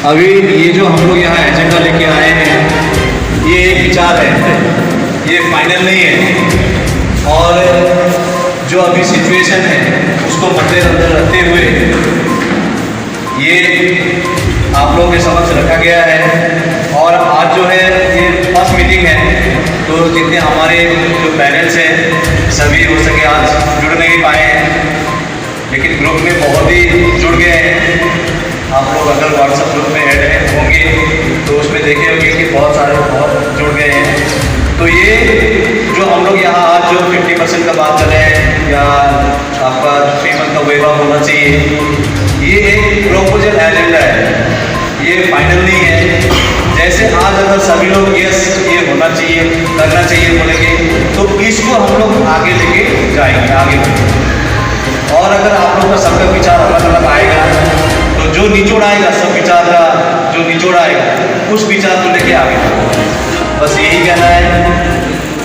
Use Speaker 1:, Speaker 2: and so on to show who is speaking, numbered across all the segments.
Speaker 1: अभी ये जो हम लोग यहाँ एजेंडा लेके आए हैं, ये एक विचार है, ये फाइनल नहीं है। और जो अभी सिचुएशन है उसको मद्देनजर रखते हुए ये आप लोगों के समक्ष रखा गया है। और आज जो है ये फर्स्ट मीटिंग है, तो जितने हमारे जो पेरेंट्स हैं सभी हो सके आज जुड़ नहीं पाए हैं, लेकिन ग्रुप में बहुत ही जुड़ गए हैं। आप लोग अगर व्हाट्सएप ग्रुप में ऐड होंगे तो उसमें देखे होंगे कि बहुत सारे बहुत जुड़ गए हैं। तो ये जो हम लोग यहाँ आज जो 50% का बात कर रहे हैं या आपका 3 मंथ का वेव होना चाहिए, ये एक प्रोपोजल एजेंडा है, ये फाइनल नहीं है। जैसे आज अगर सभी लोग यस ये होना चाहिए करना चाहिए बोलेंगे तो इसको हम लोग आगे लेके जाएंगे, आगे बढ़ेंगे। और अगर आप लोग का सबका विचार अलग अलग आएगा तो जो निचोड़ आएगा, सब विचार का जो निचोड़ आएगा उस विचार को लेके आगे, बस यही कहना है।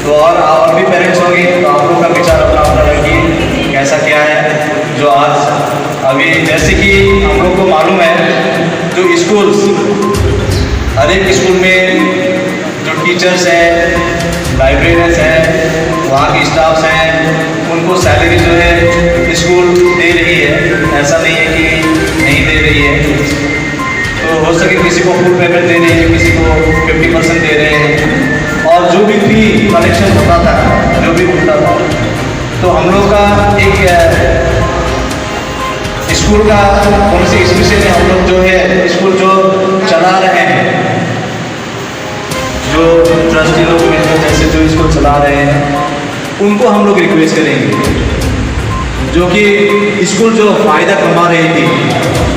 Speaker 1: तो और भी पेरेंट्स होंगे तो आप लोग का विचार अपना अपना रखिए कैसा क्या है। जो आज अभी जैसे कि हम लोग को मालूम है जो स्कूल्स, हर एक स्कूल में जो टीचर्स हैं, लाइब्रेरियंस हैं, वहाँ के स्टाफ्स हैं, उनको सैलरी जो है स्कूल दे रही है, ऐसा नहीं है कि नहीं दे रही है। तो हो सके किसी को फुल पेमेंट दे रही है, किसी को 50% दे रहे हैं। और जो भी फी कलेक्शन होता था, जो भी होता था, तो हम लोग का एक स्कूल का पॉलिसी स्पेशली हम लोग जो है स्कूल जो चला रहे हैं, जो ट्रस्टी लोग मिलकर जैसे जो इसको चला रहे हैं, उनको हम लोग रिक्वेस्ट करेंगे जो कि स्कूल जो फ़ायदा कमा रही थी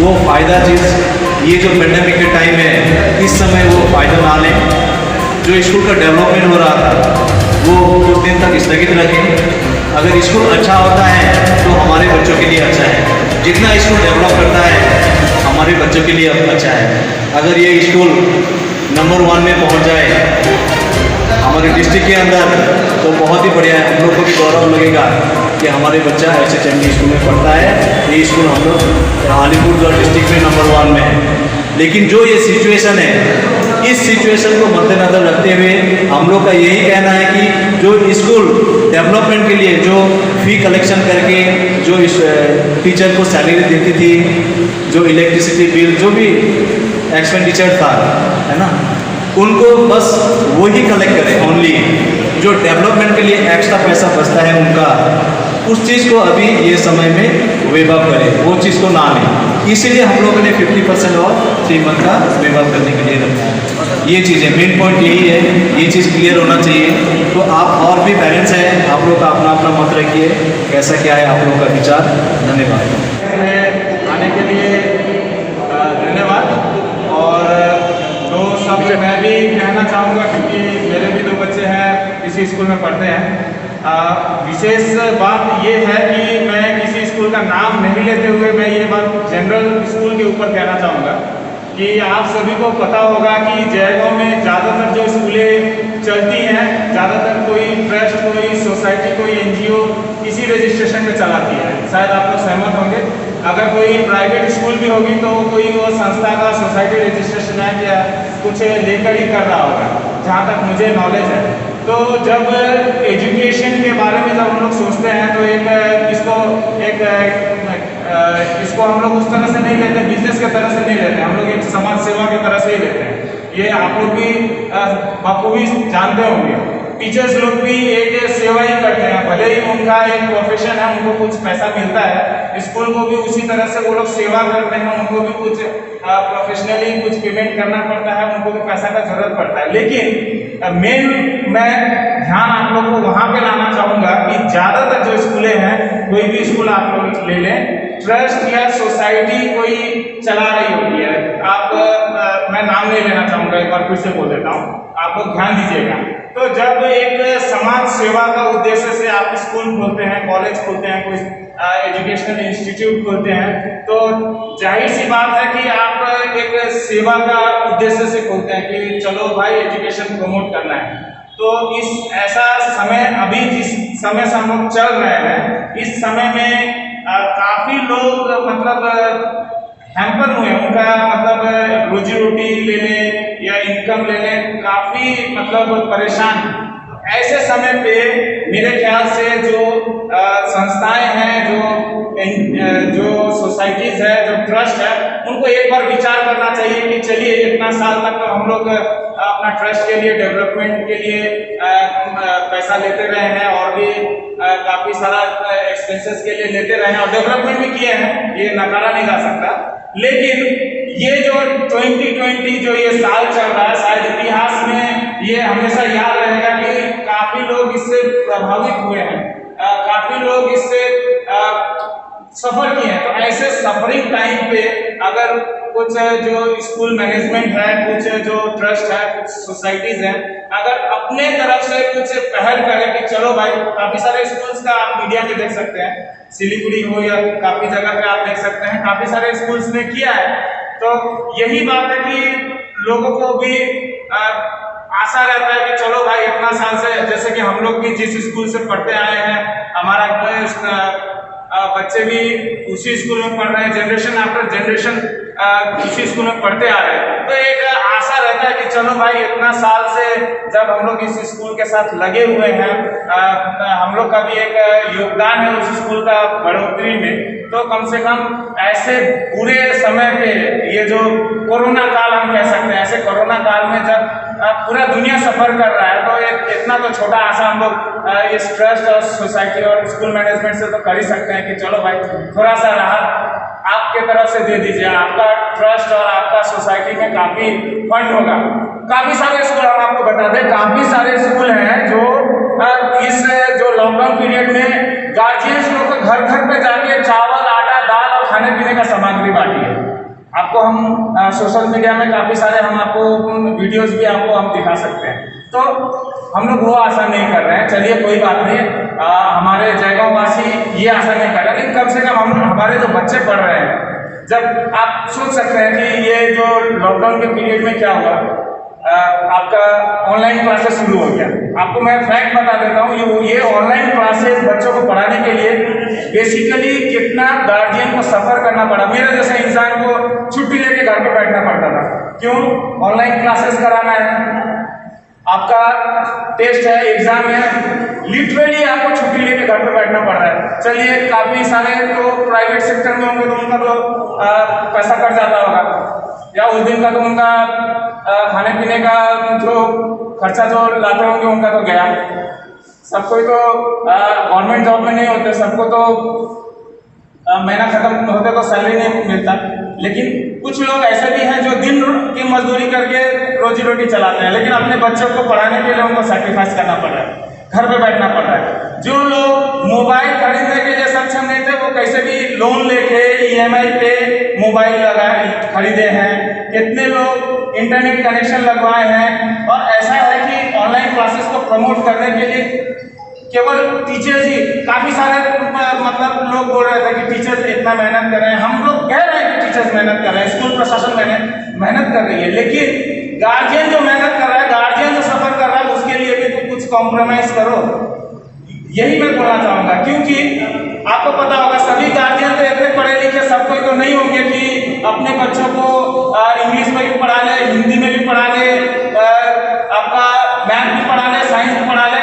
Speaker 1: वो फ़ायदा चीज़ ये जो पेंडेमिक के टाइम है इस समय वो फ़ायदा ना लें। जो स्कूल का डेवलपमेंट हो रहा था वो कुछ दिन तक स्थगित रखें। अगर स्कूल अच्छा होता है तो हमारे बच्चों के लिए अच्छा है, जितना स्कूल डेवलप करता है हमारे बच्चों के लिए अच्छा है। अगर ये स्कूल नंबर 1 में पहुंच जाए हमारे डिस्ट्रिक्ट के अंदर तो बहुत ही बढ़िया है, हम लोग को भी गौरव लगेगा कि हमारे बच्चा SHMD स्कूल में पढ़ता है। ये स्कूल हम लोग अलीपुरद्वार डिस्ट्रिक्ट में नंबर 1 में है। लेकिन जो ये सिचुएशन है, इस सिचुएशन को मद्देनजर रखते हुए हम लोग का यही कहना है कि जो स्कूल डेवलपमेंट के लिए जो फ़ी कलेक्शन करके जो इस टीचर को सैलरी देती थी, जो इलेक्ट्रिसिटी बिल जो भी एक्सपेंडिचर था, है ना, उनको बस वही कलेक्ट करें ओनली। जो डेवलपमेंट के लिए एक्स्ट्रा पैसा बचता है उनका, उस चीज़ को अभी ये समय में वेव अप करें, वो चीज़ को ना लें। इसीलिए हम लोगों ने 50% और 3 मंथ का वेव अप करने के लिए रखा है। ये चीज़ें मेन पॉइंट यही है, ये चीज़ क्लियर होना चाहिए। तो आप और भी पेरेंट्स हैं, आप लोग का अपना अपना मत रखिए, कैसा क्या है आप लोगों का विचार। धन्यवाद।
Speaker 2: आने के लिए धन्यवाद। और तो सब मैं भी कहना चाहूँगा क्योंकि मेरे भी 2 बच्चे हैं, इसी स्कूल में पढ़ते हैं। विशेष बात ये है कि मैं किसी स्कूल का नाम नहीं लेते हुए मैं ये बात जनरल स्कूल के ऊपर कहना चाहूँगा कि आप सभी को पता होगा कि जयगांव में ज़्यादातर जो स्कूलें चलती हैं, ज़्यादातर कोई ट्रस्ट, कोई सोसाइटी, कोई NGO इसी रजिस्ट्रेशन में चलाती है। शायद आप लोग सहमत होंगे। अगर कोई प्राइवेट स्कूल भी होगी तो कोई वो संस्था का सोसाइटी रजिस्ट्रेशन है या कुछ लेकर ही कर रहा होगा, जहाँ तक मुझे नॉलेज है। तो जब एजुकेशन के बारे में जब हम लोग सोचते हैं तो इसको हम लोग उस तरह से नहीं लेते, बिजनेस की तरह से नहीं लेते, हम लोग एक समाज सेवा की तरह से ही लेते हैं। ये आप लोग भी बखूबी जानते होंगे। टीचर्स लोग भी एक सेवा ही करते हैं, भले ही उनका एक प्रोफेशन है, उनको कुछ पैसा मिलता है। स्कूल को भी उसी तरह से वो लोग सेवा करते हैं, उनको भी कुछ प्रोफेशनली कुछ पेमेंट करना पड़ता है, उनको भी पैसा का जरूरत पड़ता है। लेकिन मेन मैं ध्यान आप लोग को वहाँ पे लाना चाहूँगा कि ज़्यादातर जो स्कूलें हैं, कोई भी स्कूल आप लोग ले लें, ट्रस्ट या सोसाइटी कोई चला रही होती है। मैं नाम नहीं लेना चाहूँगा, एक बार फिर से बोल देता हूँ, आप लोग ध्यान दीजिएगा। तो जब एक समाज सेवा का उद्देश्य से आप स्कूल खोलते हैं, कॉलेज खोलते हैं, कोई एजुकेशनल इंस्टीट्यूट खोलते हैं, तो जाहिर सी बात है कि आप एक सेवा का उद्देश्य से खोलते हैं कि चलो भाई एजुकेशन प्रमोट करना है। तो इस ऐसा समय अभी जिस समय से हम लोग चल रहे हैं, इस समय में काफ़ी लोग मतलब हैम्पर हुए, उनका मतलब रोजी रोटी लेने या इनकम लेने काफी मतलब परेशान। ऐसे समय पे मेरे ख्याल से जो संस्थाएं हैं, जो सोसाइटीज है, जो ट्रस्ट है, उनको एक बार विचार करना चाहिए कि चलिए इतना साल तक तो हम लोग अपना ट्रस्ट के लिए, डेवलपमेंट के लिए पैसा लेते रहे हैं और भी काफी सारा एक्सपेंसेस के लिए लेते रहे हैं और डेवलपमेंट भी किए हैं, ये नकारा नहीं जा सकता। लेकिन ये जो 2020 जो ये साल चल रहा है, शायद इतिहास में ये हमेशा याद रहेगा कि काफी लोग इससे प्रभावित हुए हैं, काफी लोग इससे सफर किए हैं। तो ऐसे सफरिंग टाइम पे अगर कुछ जो स्कूल मैनेजमेंट है, कुछ जो ट्रस्ट है, कुछ सोसाइटीज हैं, अगर अपने तरफ से कुछ पहल करें कि चलो भाई, काफी सारे स्कूल्स का आप मीडिया में देख सकते हैं, सिलीगुड़ी हो या काफी जगह पे आप देख सकते हैं, काफी सारे स्कूल्स ने किया है। तो यही बात है कि लोगों को भी आशा रहता है कि चलो भाई इतना साल से, जैसे कि हम लोग भी जिस स्कूल से पढ़ते आए हैं, हमारा बच्चे भी उसी स्कूल में पढ़ रहे हैं, जनरेशन आफ्टर जनरेशन उसी स्कूल में पढ़ते आ रहे हैं। तो एक आशा रहता है कि चलो भाई इतना साल से जब हम लोग इस स्कूल के साथ लगे हुए हैं, हम लोग का भी एक योगदान है उस स्कूल का बढ़ोतरी में, तो कम से कम ऐसे बुरे समय पे, ये जो कोरोना काल हम कह सकते हैं, ऐसे कोरोना काल में जब पूरा दुनिया सफर कर रहा है, तो एक इतना तो छोटा आशा हम लोग इस ट्रस्ट और सोसाइटी और स्कूल मैनेजमेंट से तो कर ही सकते हैं कि चलो भाई थोड़ा सा राहत आपके तरफ से दे दीजिए। आपका ट्रस्ट और आपका सोसाइटी में काफी फंड होगा। काफी सारे स्कूल, हम आपको बता दें, काफी सारे स्कूल हैं जो इस जो लॉकडाउन पीरियड में गार्जियंस लोग को घर घर पे जाके चावल, आटा, दाल और खाने पीने का सामग्री बांटी है। आपको हम सोशल मीडिया में काफी सारे हम आपको वीडियोस भी आपको हम दिखा सकते हैं। तो हम लोग वो आशा नहीं कर रहे हैं, चलिए कोई बात नहीं, हमारे जयगांव वासी ये आशा नहीं कर रहे, लेकिन कम से कम हमारे जो बच्चे पढ़ रहे हैं, जब आप सोच सकते हैं कि ये जो लॉकडाउन के पीरियड में क्या हुआ, आपका ऑनलाइन क्लासेस शुरू हो गया। आपको मैं फैक्ट बता देता हूँ, ये ऑनलाइन क्लासेस बच्चों को पढ़ाने के लिए बेसिकली कितना गार्जियन को सफर करना पड़ा। मेरे जैसे इंसान को छुट्टी लेके घर पे बैठना पड़ता था। क्यों? ऑनलाइन क्लासेस कराना है, आपका टेस्ट है, एग्जाम है, लिटरली आपको छुट्टी लेके घर पे बैठना पड़ रहा है। चलिए काफी सारे तो प्राइवेट सेक्टर में होंगे तो उनका तो पैसा कट जाता होगा, या उस दिन का तो उनका खाने पीने का जो खर्चा जो लाते होंगे उनका तो गया। सब कोई तो गवर्नमेंट जॉब में नहीं होते, सबको तो महीना खत्म होते तो सैलरी नहीं मिलता। लेकिन कुछ लोग ऐसे भी हैं जो दिन की मजदूरी करके रोजी रोटी चलाते हैं, लेकिन अपने बच्चों को पढ़ाने के लिए उनको सैक्रिफाइस करना पड़ रहा है, घर पे बैठना पड़ रहा है। जो लोग मोबाइल खरीदने के लिए सक्षम नहीं थे, वो कैसे भी लोन लेके EMI पे मोबाइल खरीदे हैं। कितने लोग इंटरनेट कनेक्शन लगवाए हैं। और ऐसा है कि ऑनलाइन क्लासेस को प्रमोट करने के लिए केवल टीचर्स ही, काफी सारे मतलब लोग बोल रहे थे कि टीचर्स इतना मेहनत कर रहे हैं। हम लोग कह रहे हैं कि टीचर्स मेहनत कर रहे हैं, स्कूल प्रशासन मेहनत कर रही है, लेकिन गार्जियन जो मेहनत कर रहा है, गार्जियन जो सफर कर रहा है, उसके लिए भी तो कुछ कॉम्प्रोमाइज करो। यही मैं बोलना चाहूंगा, क्योंकि आपको पता होगा सभी गार्जियन तो इतने पढ़े लिखे सब कोई तो नहीं होंगे कि अपने बच्चों को इंग्लिश में भी पढ़ा ले, हिंदी में भी पढ़ा ले, आपका मैथ भी पढ़ा ले, साइंस भी पढ़ा ले।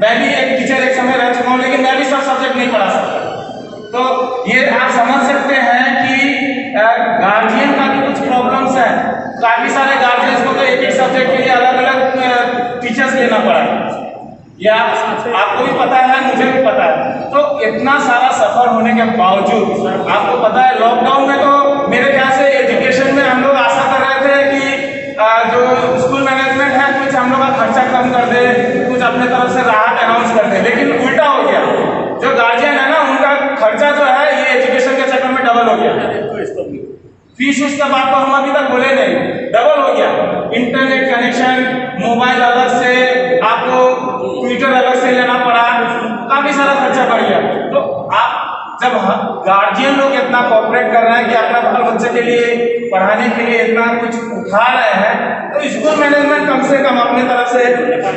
Speaker 2: मैं भी एक टीचर एक समय रह चुका हूँ, लेकिन मैं भी सब सब्जेक्ट नहीं पढ़ा सकता। तो ये आप समझ सकते हैं कि गार्जियन का भी कुछ प्रॉब्लम्स है। काफी सारे गार्जियंस को तो एक एक सब्जेक्ट के लिए अलग अलग टीचर्स लेना पड़ा, या आपको भी पता है, मुझे भी पता है। तो इतना सारा सफर होने के बावजूद आपको पता है लॉकडाउन में तो मेरे ख्याल से एजुकेशन में हम लोग आशा कर रहे थे कि जो स्कूल मैनेजमेंट है कुछ हम लोग का खर्चा कम कर दे, कुछ अपने तरफ से राहत अनाउंस कर दे, लेकिन उल्टा हो गया। जो गार्जियन है ना, उनका खर्चा जो है ये एजुकेशन के चक्कर में डबल हो गया। फीस उसका बात तो हम अभी तक बोले नहीं, डबल हो गया। इंटरनेट कनेक्शन, मोबाइल अलग से, आपको ट्विटर अलग से लेना पड़ा, काफी सारा खर्चा बढ़ गया। तो आप जब गार्जियन लोग इतना कोऑपरेट कर रहे हैं कि अपना बाल बच्चे के लिए पढ़ाने के लिए इतना कुछ उठा रहे हैं, तो स्कूल मैनेजमेंट कम से कम अपने तरफ से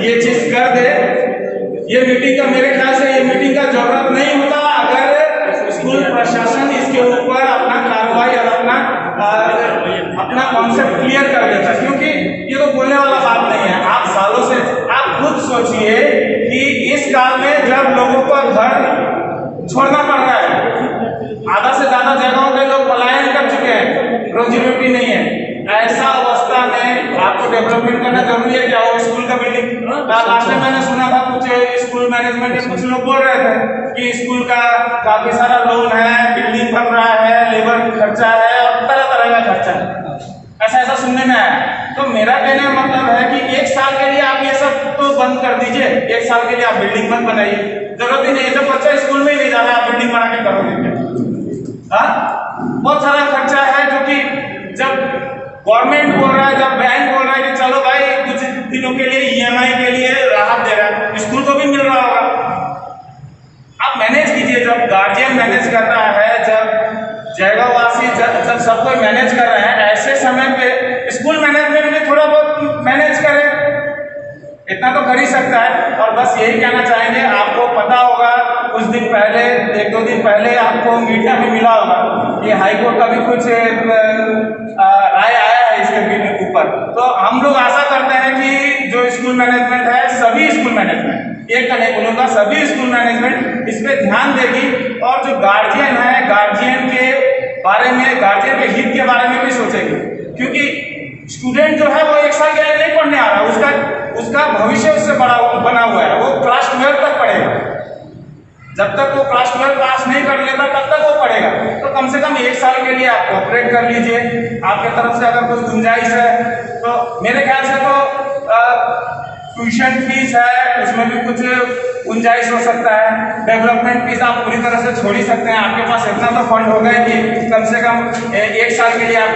Speaker 2: ये चीज कर दे। ये मीटिंग का मेरे ख्याल से ये मीटिंग का जरूरत नहीं होता अगर स्कूल स्कूल प्रशासन इसके ऊपर अपना कार्रवाई और अपना कॉन्सेप्ट क्लियर कर देता है, क्योंकि ये तो बोलने वाला बात नहीं है। आप सालों से आप खुद सोचिए कि इस काल में जब लोगों को घर छोड़ना पड़ रहा है, आधा से ज्यादा जगहों पे लोग पलायन कर चुके हैं, रोजी रोटी नहीं है, ऐसा अवस्था में आपको डेवलपमेंट करना जरूरी है क्या? वो स्कूल का बिल्डिंग लास्ट टाइम मैंने सुना था, कुछ स्कूल मैनेजमेंट के कुछ लोग बोल रहे थे कि स्कूल का काफी सारा लोन है, बिल्डिंग बन रहा है, लेबर खर्चा है और तरह तरह का खर्चा है, ऐसा सुनने में आया। तो मेरा कहने का मतलब है कि 1 साल के लिए आप ये सब तो बंद कर दीजिए, 1 साल के लिए आप बिल्डिंग मत बनाइए, जरूरत ही नहीं है। जब बच्चा स्कूल में ही नहीं जा रहा है, आप बिल्डिंग बना के करोगे क्या? बहुत सारा खर्चा है जो कि जब गवर्नमेंट बोल रहा है, जब बैंक बोल रहा है कि चलो भाई कुछ दिनों के लिए EMI के लिए राहत दे रहा है, स्कूल को भी मिल रहा होगा। आप मैनेज कीजिए, जब गार्जियन मैनेज कर रहा है, जब जगहवासी जब सब कोई मैनेज कर रहे हैं, ऐसे समय पे स्कूल मैनेजमेंट भी थोड़ा बहुत मैनेज करे, इतना तो कर ही सकता है। और बस यही कहना चाहेंगे, आपको पता होगा कुछ दिन पहले, 1-2 दिन पहले आपको मीडिया में मिला होगा, ये हाईकोर्ट का भी कुछ राय आया है इसके ऊपर। तो हम लोग आशा करते हैं कि जो स्कूल मैनेजमेंट है, सभी स्कूल मैनेजमेंट, एक का नहीं बोलूँगा, सभी स्कूल मैनेजमेंट इस पे ध्यान देगी, और जो गार्जियन है, गार्जियन के बारे में, गार्जियन के हित के बारे में भी सोचेगी, क्योंकि स्टूडेंट जो है वो 1 साल के लिए नहीं पढ़ने आ रहा, उसका भविष्य उससे बना हुआ है, वो क्लास 12 तक पढ़ेगा। जब तक वो क्लास 12 पास नहीं कर लेता तब तक वो पढ़ेगा। तो कम से कम 1 साल के लिए आप कोऑपरेट कर लीजिए। आपके तरफ से अगर कोई गुंजाइश है तो मेरे ख्याल से तो ट्यूशन फीस है, उसमें भी कुछ गुंजाइश हो सकता है। डेवलपमेंट फीस आप पूरी तरह से छोड़ ही सकते हैं, आपके पास इतना तो फंड होगा कि कम से कम 1 साल के लिए आप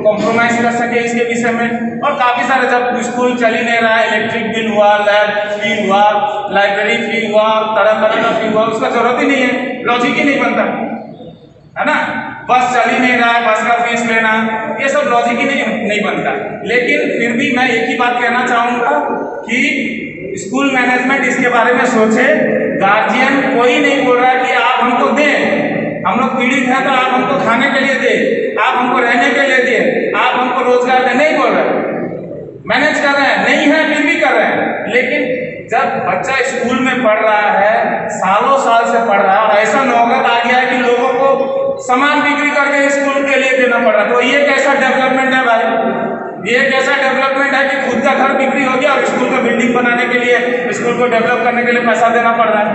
Speaker 2: कॉम्प्रोमाइज कर सके इसके विषय में। और काफ़ी सारे, जब स्कूल चल ही नहीं रहा है, इलेक्ट्रिक बिल हुआ, लैब फी हुआ, लाइब्रेरी फी हुआ, तरह तरह का फी हुआ, उसका जरूरत ही नहीं है, लॉजिक ही नहीं बनता है ना। बस चल ही नहीं रहा है, बस का फीस लेना, ये सब लॉजिक ही नहीं बनता। लेकिन फिर भी मैं एक ही बात कहना चाहूँगा कि स्कूल मैनेजमेंट इसके बारे में सोचे। गार्जियन कोई नहीं बोल रहा कि आप हमको दें, हम लोग पीड़ित हैं तो आप हमको खाने के लिए दें, आप हमको रहने के लिए दें, आप हमको रोजगार दें, नहीं बोल रहे। मैनेज कर रहे हैं, नहीं है फिर भी कर रहे हैं। लेकिन जब बच्चा स्कूल में पढ़ रहा है, सालों साल से पढ़ रहा है, और ऐसा नौबत आ गया है कि लोगों को सामान बिक्री करके स्कूल के लिए देना पड़ रहा है, तो ये कैसा डेवलपमेंट है भाई? ये कैसा डेवलपमेंट है कि खुद का घर बिक्री हो गया और स्कूल का बिल्डिंग बनाने के लिए, स्कूल को डेवलप करने के लिए पैसा देना पड़ रहा है?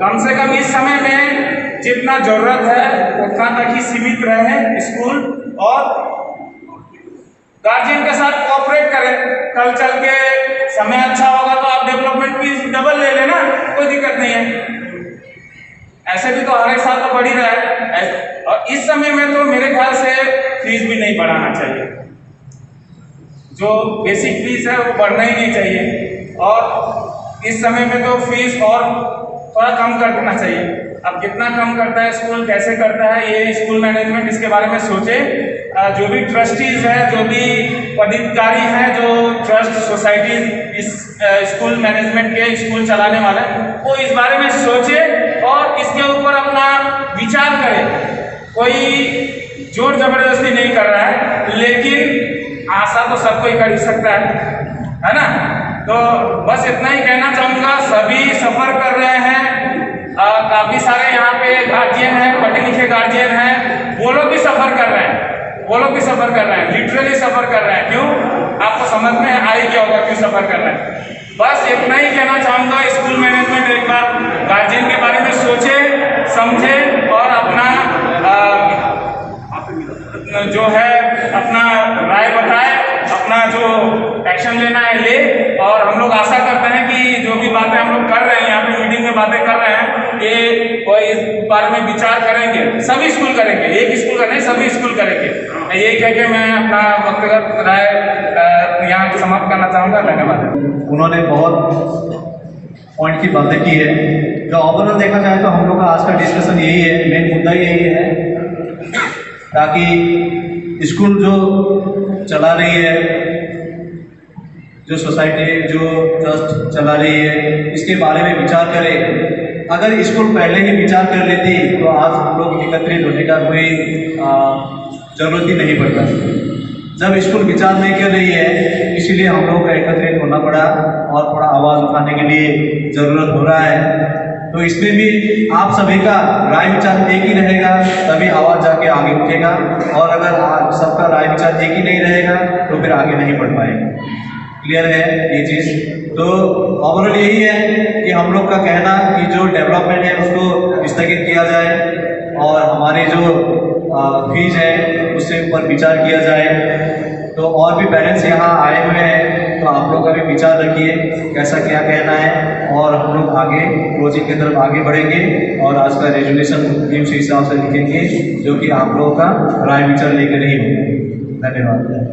Speaker 2: कम से कम इस समय में जितना जरूरत है उतना तक ही सीमित रहे स्कूल, और गार्जियन के साथ कोऑपरेट करें। कल चल के समय अच्छा होगा तो आप डेवलपमेंट फीस डबल ले लेना, कोई दिक्कत नहीं है। ऐसे भी तो हर एक साल तो बढ़ ही रहा है, और इस समय में तो मेरे ख्याल से फीस भी नहीं बढ़ाना चाहिए। जो बेसिक फीस है वो बढ़ना ही नहीं चाहिए, और इस समय में तो फीस और थोड़ा कम कर देना चाहिए। अब कितना कम करता है स्कूल, कैसे करता है, ये स्कूल मैनेजमेंट इसके बारे में सोचे। जो भी ट्रस्टीज है, जो भी पदाधिकारी हैं, जो ट्रस्ट सोसाइटी इस स्कूल मैनेजमेंट के स्कूल चलाने वाले, वो इस बारे में सोचे और इसके ऊपर अपना विचार करे। कोई जोर जबरदस्ती नहीं कर रहा है, लेकिन आशा तो सबको ही कर ही सकता है ना। तो बस इतना ही कहना चाहूँगा, सभी सफर कर रहे हैं, काफ़ी सारे यहाँ पे गार्जियन हैं, पढ़े लिखे गार्जियन हैं, वो लोग भी सफर कर रहे हैं, लिटरली सफर कर रहे हैं। क्यों? आपको समझ में आ ही गया होगा क्यों सफर कर रहे हैं। बस इतना ही कहना चाहूँगा, स्कूल मैनेजमेंट एक बार गार्जियन के बारे में सोचे, समझे, और अपना जो है अपना राय बताए, अपना जो एक्शन लेना है ले। और हम लोग आशा करते हैं कि जो भी बातें हम लोग कर रहे हैं, यहाँ पे मीटिंग में बातें कर रहे हैं, ये कोई इस बारे में विचार करेंगे, सभी स्कूल करेंगे, एक स्कूल का नहीं, सभी स्कूल करेंगे। यही कह के मैं अपना व्यक्तिगत राय यहाँ समाप्त करना चाहूँगा। धन्यवाद।
Speaker 1: उन्होंने बहुत पॉइंट की बातें की है। जो ओवरऑल देखा जाए तो हम लोग का आज का डिस्कशन यही है, मेन मुद्दा यही है, ताकि स्कूल जो चला रही है, जो सोसाइटी, जो ट्रस्ट चला रही है, इसके बारे में विचार करें। अगर स्कूल पहले ही विचार कर लेती तो आज हम लोग एकत्रित होने का कोई जरूरत ही नहीं पड़ता। जब स्कूल विचार नहीं कर रही है इसीलिए हम लोग को एकत्रित होना पड़ा और थोड़ा आवाज़ उठाने के लिए ज़रूरत हो रहा है। तो इसमें भी आप सभी का राय विचार एक ही रहेगा तभी आवाज़ जाके आगे उठेगा, और अगर सबका राय विचार एक ही नहीं रहेगा तो फिर आगे नहीं बढ़ पाएगा। क्लियर है ये चीज़? तो ओवरऑल यही है कि हम लोग का कहना कि जो डेवलपमेंट है उसको स्थगित किया जाए और हमारी जो फीस है उससे ऊपर विचार किया जाए। तो और भी पेरेंट्स यहाँ आए हुए हैं तो आप लोग का भी विचार रखिए कैसा क्या कहना है, और हम लोग आगे क्लोजिंग की तरफ आगे बढ़ेंगे और आज का रेजोल्यूशन भी उसी हिसाब से लिखेंगे जो कि आप लोगों का राय विचार लेकर ही होगा। धन्यवाद।